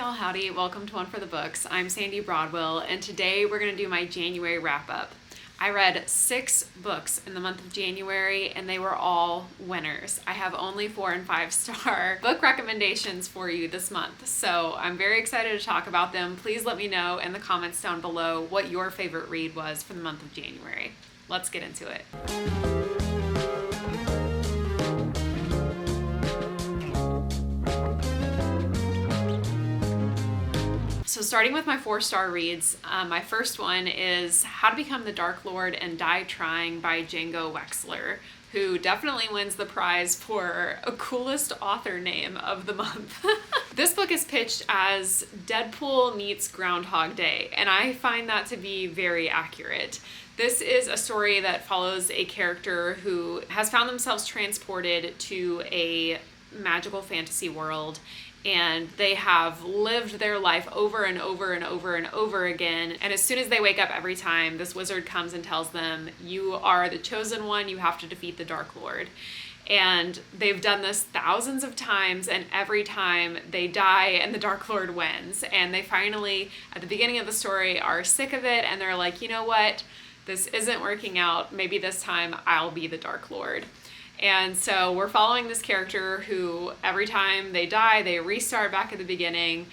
y'all, howdy. Welcome to One for the Books. I'm Sandy Broadwell, and today we're going to do my January wrap-up. I read 6 books in the month of January, and they were all winners. I have only 4 and 5 star book recommendations for you this month, so I'm very excited to talk about them. Please let me know in the comments down below what your favorite read was for the month of January. Let's get into it. So starting with my 4-star reads, my first one is How to Become the Dark Lord and Die Trying by Django Wexler, who definitely wins the prize for a coolest author name of the month. This book is pitched as Deadpool meets Groundhog Day, and I find that to be very accurate. This is a story that follows a character who has found themselves transported to a magical fantasy world, and they have lived their life over and over and over and over again. And as soon as they wake up every time, this wizard comes and tells them, you are the chosen one, you have to defeat the Dark Lord. And they've done this thousands of times, and every time they die and the Dark Lord wins. And they finally, at the beginning of the story, are sick of it, and they're like, you know what? This isn't working out. Maybe this time I'll be the Dark Lord. And so we're following this character who every time they die, they restart back at the beginning,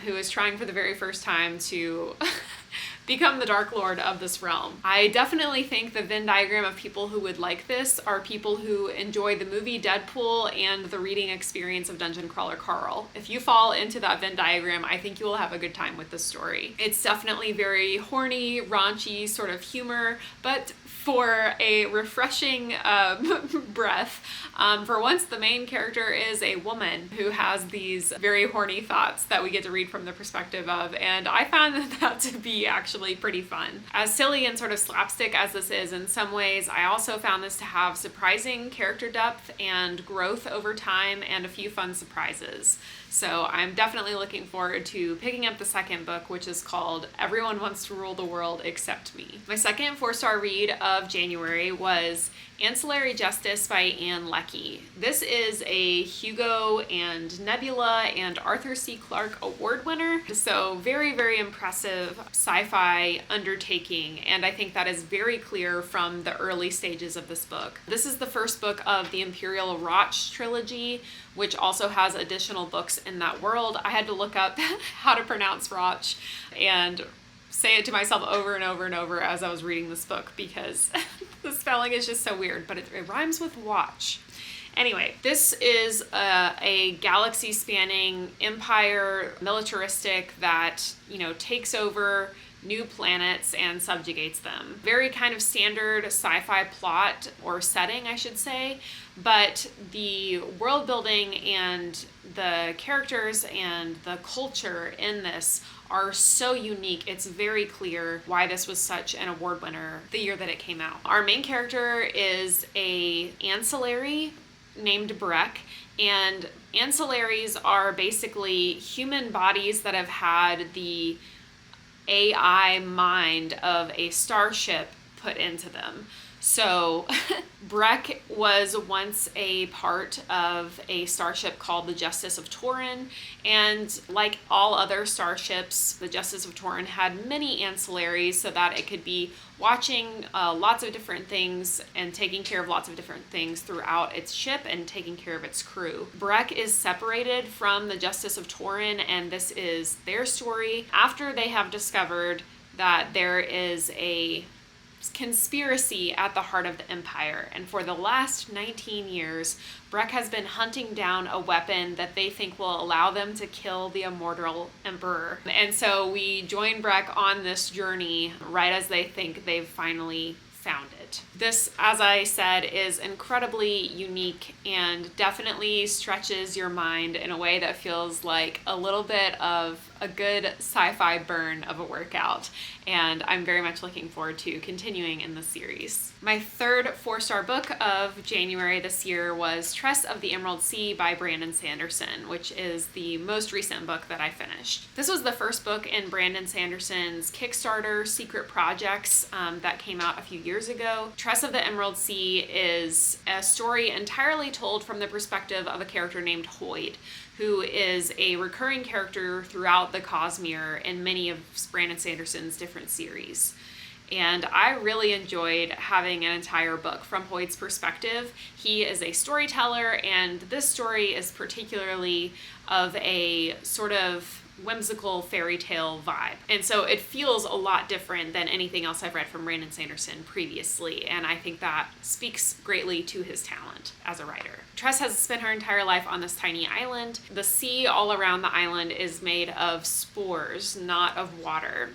who is trying for the very first time to become the Dark Lord of this realm. I definitely think the Venn diagram of people who would like this are people who enjoy the movie Deadpool and the reading experience of Dungeon Crawler Carl. If you fall into that Venn diagram, I think you will have a good time with this story. It's definitely very horny, raunchy sort of humor, but for a refreshing breath. For once, the main character is a woman who has these very horny thoughts that we get to read from the perspective of, and I found that to be actually pretty fun. As silly and sort of slapstick as this is in some ways, I also found this to have surprising character depth and growth over time and a few fun surprises. So I'm definitely looking forward to picking up the second book, which is called Everyone Wants to Rule the World Except Me. My second 4-star read of January was Ancillary Justice by Ann Leckie. This is a Hugo and Nebula and Arthur C. Clarke Award winner, so very, very impressive sci-fi undertaking, and I think that is very clear from the early stages of this book. This is the first book of the Imperial Roch trilogy, which also has additional books in that world. I had to look up how to pronounce Roch and say it to myself over and over and over as I was reading this book because the spelling is just so weird, but it rhymes with watch. Anyway, this is a galaxy-spanning empire militaristic that, takes over new planets and subjugates them. Very kind of standard sci-fi plot or setting, I should say, but the world building and the characters and the culture in this are so unique. It's very clear why this was such an award winner the year that it came out. Our main character is a ancillary named Breck, and ancillaries are basically human bodies that have had the AI mind of a starship put into them. So Breck was once a part of a starship called the Justice of Turin, and like all other starships, the Justice of Turin had many ancillaries so that it could be watching lots of different things and taking care of lots of different things throughout its ship and taking care of its crew. Breck is separated from the Justice of Turin, and this is their story after they have discovered that there is a conspiracy at the heart of the Empire, and for the last 19 years, Breck has been hunting down a weapon that they think will allow them to kill the immortal Emperor. And so we join Breck on this journey right as they think they've finally found it. This, as I said, is incredibly unique and definitely stretches your mind in a way that feels like a little bit of a good sci-fi burn of a workout, and I'm very much looking forward to continuing in the series. My third 4-star book of January this year was Tress of the Emerald Sea by Brandon Sanderson, which is the most recent book that I finished. This was the first book in Brandon Sanderson's Kickstarter Secret Projects that came out a few years ago. show. Tress of the Emerald Sea is a story entirely told from the perspective of a character named Hoyd, who is a recurring character throughout the Cosmere in many of Brandon Sanderson's different series. And I really enjoyed having an entire book from Hoyd's perspective. He is a storyteller, and this story is particularly of a sort of whimsical fairy tale vibe. And so it feels a lot different than anything else I've read from Brandon Sanderson previously, and I think that speaks greatly to his talent as a writer. Tress has spent her entire life on this tiny island. The sea all around the island is made of spores, not of water.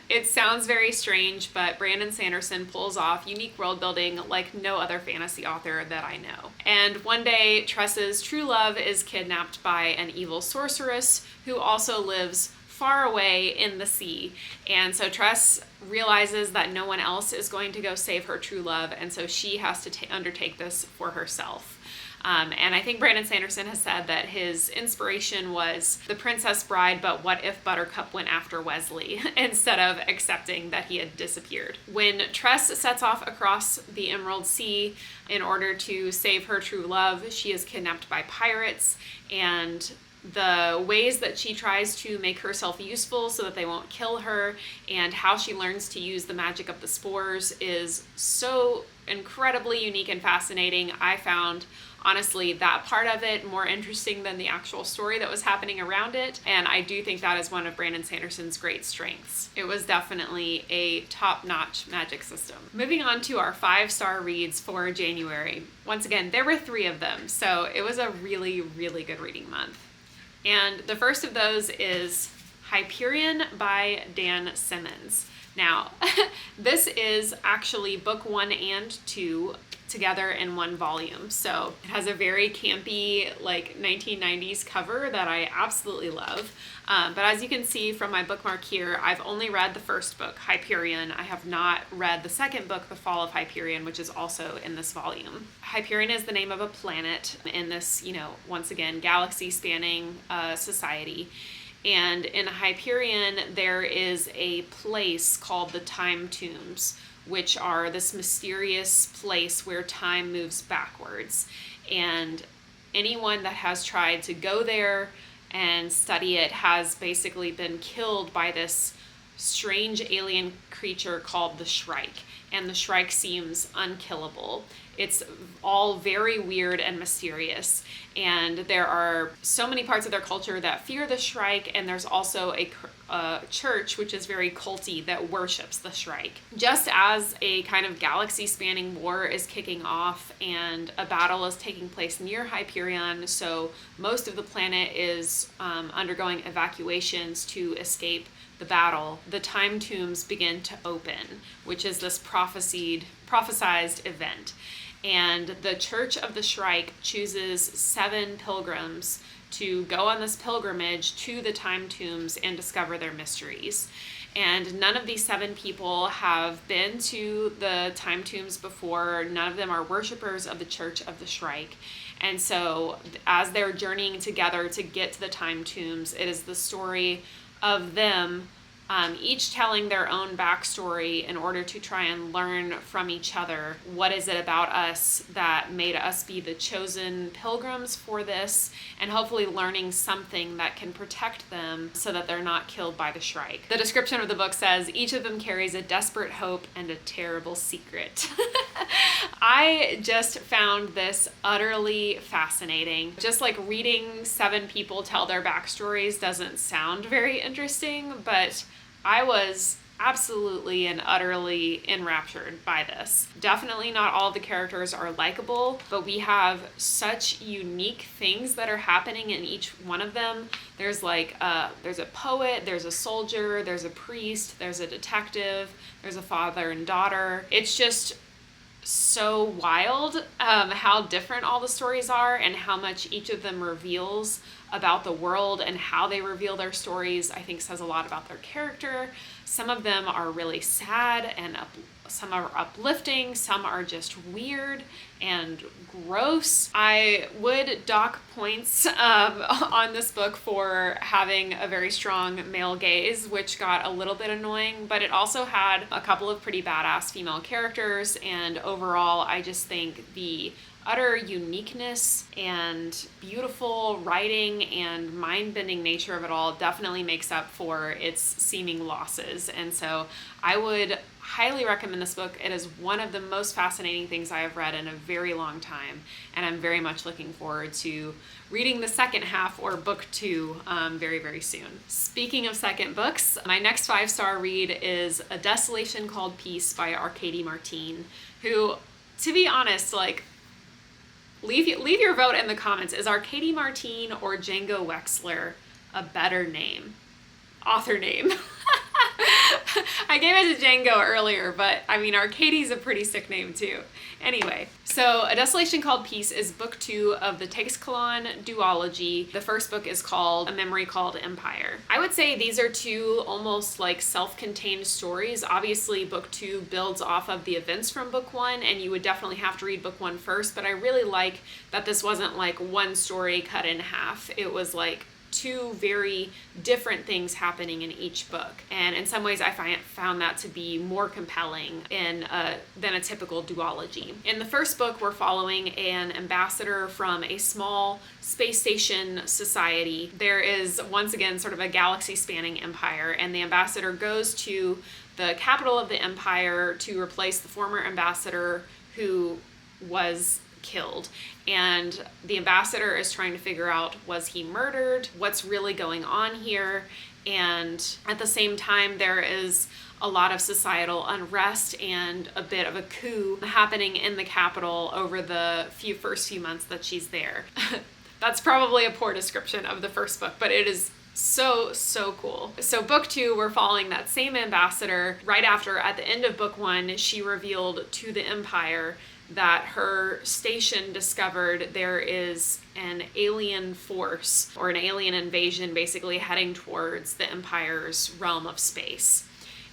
It sounds very strange, but Brandon Sanderson pulls off unique world building like no other fantasy author that I know. And one day, Tress's true love is kidnapped by an evil sorceress who also lives far away in the sea. And so Tress realizes that no one else is going to go save her true love, and so she has to undertake this for herself. And I think Brandon Sanderson has said that his inspiration was The Princess Bride, but what if Buttercup went after Wesley instead of accepting that he had disappeared? When Tress sets off across the Emerald Sea in order to save her true love, she is kidnapped by pirates, and the ways that she tries to make herself useful so that they won't kill her, and how she learns to use the magic of the spores is so incredibly unique and fascinating. I found, honestly, that part of it more interesting than the actual story that was happening around it, and I do think that is one of Brandon Sanderson's great strengths. It was definitely a top-notch magic system. Moving on to our 5-star reads for January. Once again, there were 3 of them, so it was a really, really good reading month. And the first of those is Hyperion by Dan Simmons. Now, this is actually book 1 and 2 together in one volume. So it has a very campy, like 1990s cover that I absolutely love. But as you can see from my bookmark here, I've only read the first book, Hyperion. I have not read the second book, The Fall of Hyperion, which is also in this volume. Hyperion is the name of a planet in this, once again, galaxy-spanning society. And in Hyperion, there is a place called the Time Tombs, which are this mysterious place where time moves backwards. And anyone that has tried to go there and study it has basically been killed by this strange alien creature called the Shrike. And the Shrike seems unkillable. It's all very weird and mysterious. And there are so many parts of their culture that fear the Shrike, and there's also a church, which is very culty, that worships the Shrike. Just as a kind of galaxy-spanning war is kicking off and a battle is taking place near Hyperion, so most of the planet is undergoing evacuations to escape the battle, the Time Tombs begin to open, which is this prophesized event. And the Church of the Shrike chooses 7 pilgrims to go on this pilgrimage to the Time Tombs and discover their mysteries. And none of these 7 people have been to the Time Tombs before. None of them are worshipers of the Church of the Shrike. And so as they're journeying together to get to the Time Tombs, it is the story of them each telling their own backstory in order to try and learn from each other. What is it about us that made us be the chosen pilgrims for this, and hopefully learning something that can protect them so that they're not killed by the Shrike. The description of the book says, each of them carries a desperate hope and a terrible secret. I just found this utterly fascinating. Just like reading 7 people tell their backstories doesn't sound very interesting, but I was absolutely and utterly enraptured by this. Definitely not all the characters are likable, but we have such unique things that are happening in each one of them. There's there's a poet, there's a soldier, there's a priest, there's a detective, there's a father and daughter. It's just so wild how different all the stories are and how much each of them reveals about the world and how they reveal their stories, I think says a lot about their character. Some of them are really sad and some are uplifting, some are just weird and gross. I would dock points on this book for having a very strong male gaze, which got a little bit annoying, but it also had a couple of pretty badass female characters, and overall I just think the utter uniqueness and beautiful writing and mind-bending nature of it all definitely makes up for its seeming losses. And so I would highly recommend this book. It is one of the most fascinating things I have read in a very long time, and I'm very much looking forward to reading the second half, or book 2, very, very soon. Speaking of second books, my next 5-star read is A Desolation Called Peace by Arkady Martine, who, to be honest, like, leave your vote in the comments. Is Arkady Martine or Django Wexler a better name? Author name. I gave it to Django earlier, but I mean, Arkady's a pretty sick name too. Anyway, so A Desolation Called Peace is book 2 of the Texkalon duology. The first book is called A Memory Called Empire. I would say these are two almost like self-contained stories. Obviously, book 2 builds off of the events from book 1, and you would definitely have to read book 1 first, but I really like that this wasn't like one story cut in half. It was like two very different things happening in each book, and in some ways I found that to be more compelling than a typical duology. In the first book, we're following an ambassador from a small space station society. There is once again sort of a galaxy spanning empire, and the ambassador goes to the capital of the empire to replace the former ambassador who was killed. And the ambassador is trying to figure out, was he murdered? What's really going on here? And at the same time, there is a lot of societal unrest and a bit of a coup happening in the capital over the first few months that she's there. That's probably a poor description of the first book, but it is so cool. So book 2, we're following that same ambassador. Right after, at the end of book 1, she revealed to the Empire that her station discovered there is an alien force, or an alien invasion, basically heading towards the Empire's realm of space.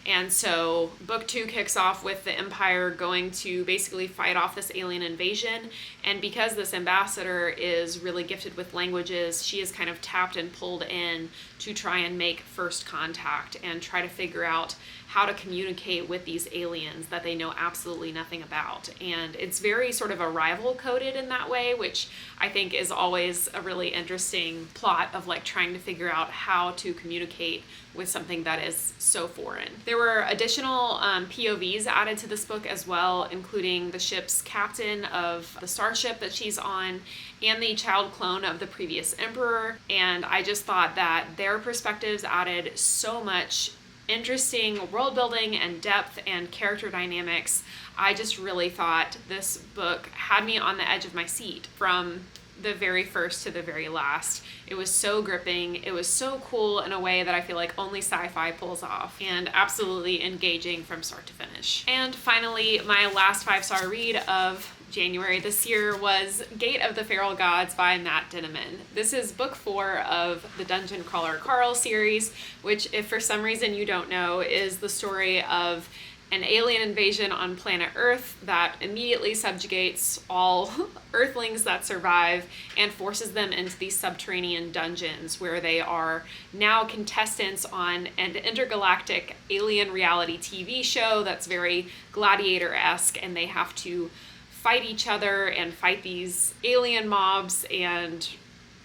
And so book 2 kicks off with the Empire going to basically fight off this alien invasion. And because this ambassador is really gifted with languages, she is kind of tapped and pulled in to try and make first contact and try to figure out how to communicate with these aliens that they know absolutely nothing about. And it's very sort of arrival coded in that way, which I think is always a really interesting plot of like trying to figure out how to communicate with something that is so foreign. There were additional POVs added to this book as well, including the ship's captain of the starship that she's on and the child clone of the previous emperor. And I just thought that their perspectives added so much interesting world building and depth and character dynamics. I just really thought this book had me on the edge of my seat from the very first to the very last. It was so gripping. It was so cool in a way that I feel like only sci-fi pulls off, and absolutely engaging from start to finish. And finally, my last 5-star read of January this year was Gate of the Feral Gods by Matt Dinniman. This is book 4 of the Dungeon Crawler Carl series, which, if for some reason you don't know, is the story of an alien invasion on planet Earth that immediately subjugates all Earthlings that survive and forces them into these subterranean dungeons where they are now contestants on an intergalactic alien reality TV show that's very Gladiator-esque, and they have to fight each other and fight these alien mobs and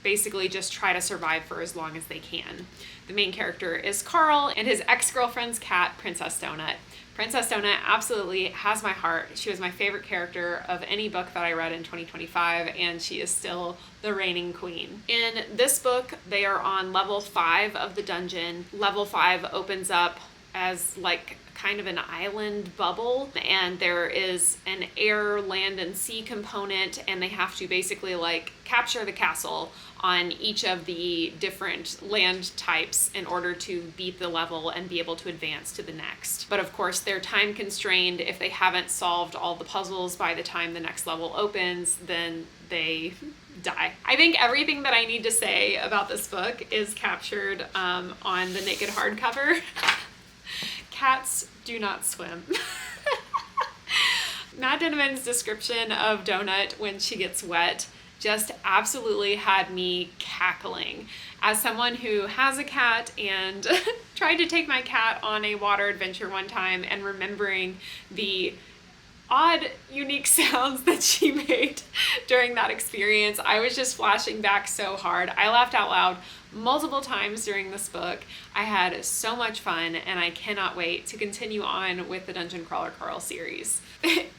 basically just try to survive for as long as they can. The main character is Carl and his ex-girlfriend's cat, Princess Donut. Princess Donut absolutely has my heart. She was my favorite character of any book that I read in 2025, and she is still the reigning queen. In this book, they are on level 5 of the dungeon. Level 5 opens up as like kind of an island bubble, and there is an air, land, and sea component, and they have to basically like capture the castle on each of the different land types in order to beat the level and be able to advance to the next. But of course, they're time constrained. If they haven't solved all the puzzles by the time the next level opens, then they die. I think everything that I need to say about this book is captured on the naked hardcover. Cats do not swim. Matt Deniman's description of Donut when she gets wet just absolutely had me cackling. As someone who has a cat and tried to take my cat on a water adventure one time and remembering the odd, unique sounds that she made during that experience, I was just flashing back so hard. I laughed out loud multiple times during this book. I had so much fun, and I cannot wait to continue on with the Dungeon Crawler Carl series.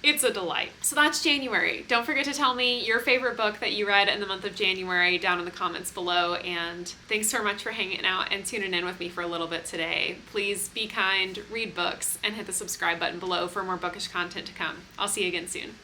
It's a delight. So that's January. Don't forget to tell me your favorite book that you read in the month of January down in the comments below, and thanks so much for hanging out and tuning in with me for a little bit today. Please be kind, read books, and hit the subscribe button below for more bookish content to come. I'll see you again soon.